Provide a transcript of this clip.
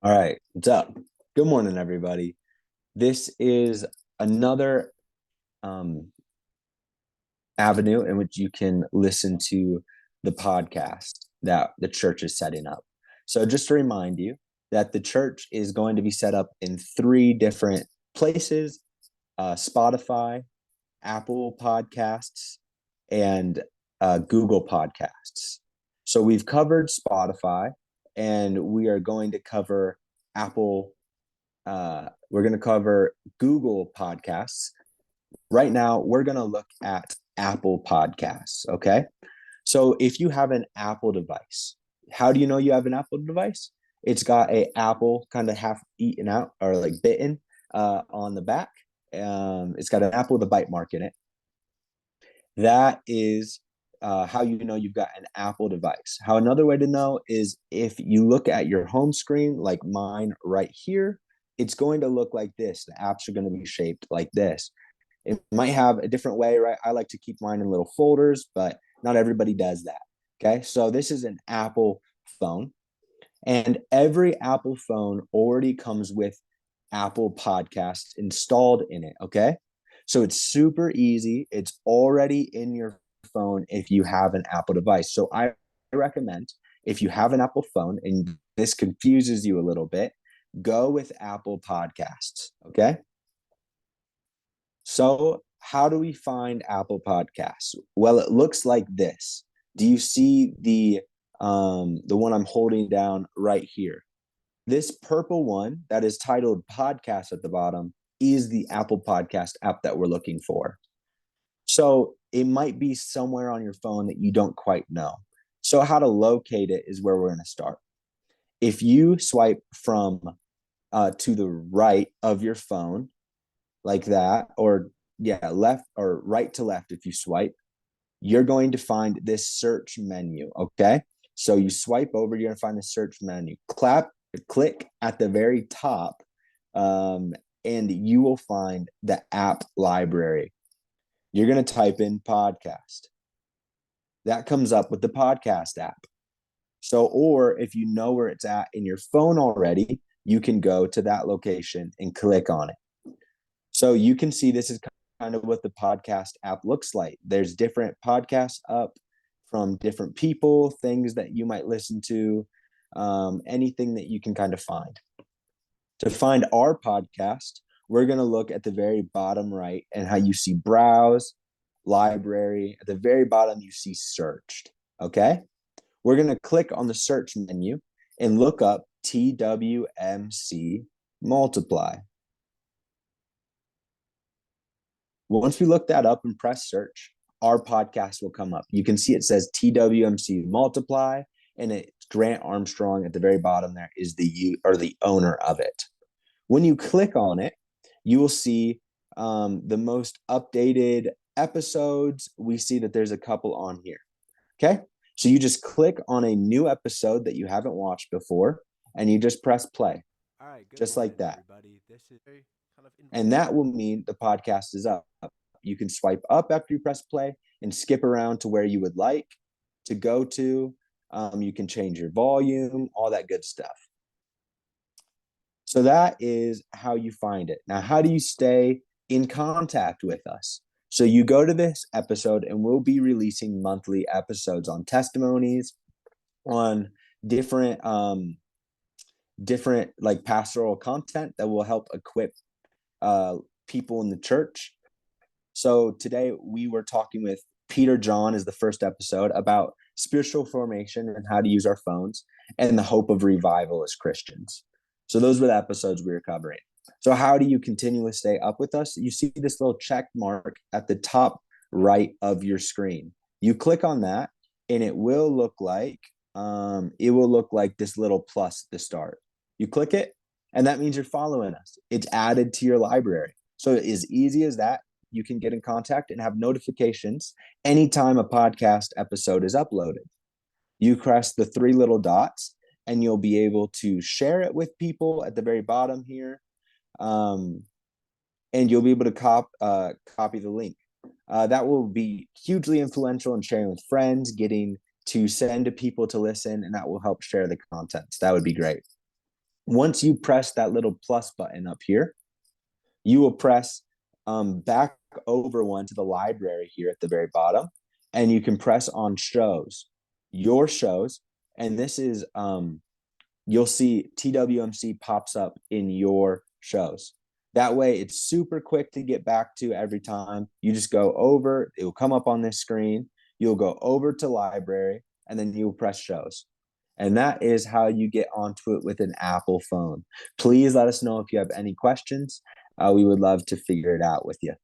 All right, what's up? Good morning, everybody. This is another um, avenue in which you can listen to the podcast that the church is setting up. So, just to remind you that the church is going to be set up in three different places: Spotify, Apple Podcasts, and Google Podcasts. So, we've covered Spotify, and we are going to cover Apple we're going to cover Google Podcasts. Right now, we're going to look at Apple Podcasts. Okay. So if you have an Apple device, how do you know you have an Apple device? It's got a apple kind of half eaten out or like bitten on the back. It's got an apple with a bite mark in it. That is how you know you've got an Apple device. How another way to know is if you look at your home screen, like mine right here, it's going to look like this. The apps are going to be shaped like this. It might have a different way, right? I like to keep mine in little folders, but not everybody does that. Okay. So this is an Apple phone, and every Apple phone already comes with Apple Podcasts installed in it. Okay. So it's super easy. It's already in your phone if you have an Apple device. So I recommend if you have an Apple phone and this confuses you a little bit, go with Apple Podcasts. Okay. So, how do we find Apple Podcasts? Well, it looks like this. Do you see the one I'm holding down right here? This purple one that is titled Podcast at the bottom is the Apple Podcast app that we're looking for. So, it might be somewhere on your phone that you don't quite know. So, how to locate it is where we're going to start. If you swipe from to the right of your phone, like that, or yeah, left or right to left if you swipe, you're going to find this search menu. Okay. So you swipe over, you're going to find the search menu. Click at the very top, and you will find the app library. You're going to type in podcast. That comes up with the podcast app. So, or if you know where it's at in your phone already, you can go to that location and click on it. So you can see this is kind of what the podcast app looks like. There's different podcasts up from different people, things that you might listen to, anything that you can kind of find. To find our podcast, we're going to look at the very bottom right and how you see browse, library. At the very bottom, you see searched. Okay. We're going to click on the search menu and look up TWMC multiply. Once we look that up and press search, our podcast will come up. You can see it says TWMC Multiply, and it's Grant Armstrong at the very bottom. There is the owner of it. When you click on it, you will see the most updated episodes. We see that there's a couple on here. Okay, so you just click on a new episode that you haven't watched before, and you just press play, All right, good just like morning, that. everybody. This is very kind of And that will informational. mean the podcast is up. You can swipe up after you press play and skip around to where you would like to go to. You can change your volume, all that good stuff. So that is how you find it. Now, how do you stay in contact with us? So you go to this episode, and we'll be releasing monthly episodes on testimonies, on different different like pastoral content that will help equip uh, people in the church. So today we were talking with Peter John is the first episode about spiritual formation and how to use our phones and the hope of revival as Christians. So those were the episodes we were covering. So how do you continually stay up with us? You see this little check mark at the top right of your screen. You click on that, and it will look like this little plus at the start. You click it, and that means you're following us. It's added to your library. So as easy as that, you can get in contact and have notifications anytime a podcast episode is uploaded. You press the three little dots, and you'll be able to share it with people at the very bottom here. Um, and you'll be able to copy the link. That will be hugely influential in sharing with friends, getting to send to people to listen, and that will help share the content. So that would be great. Once you press that little plus button up here, you will press back over one to the library here at the very bottom, and you can press on shows, your shows, and this is you'll see TWMC pops up in your shows. That way, it's super quick to get back to every time. You just go over, it will come up on this screen. You'll go over to library, and then you'll press shows. And that is how you get onto it with an Apple phone. Please let us know if you have any questions. We would love to figure it out with you.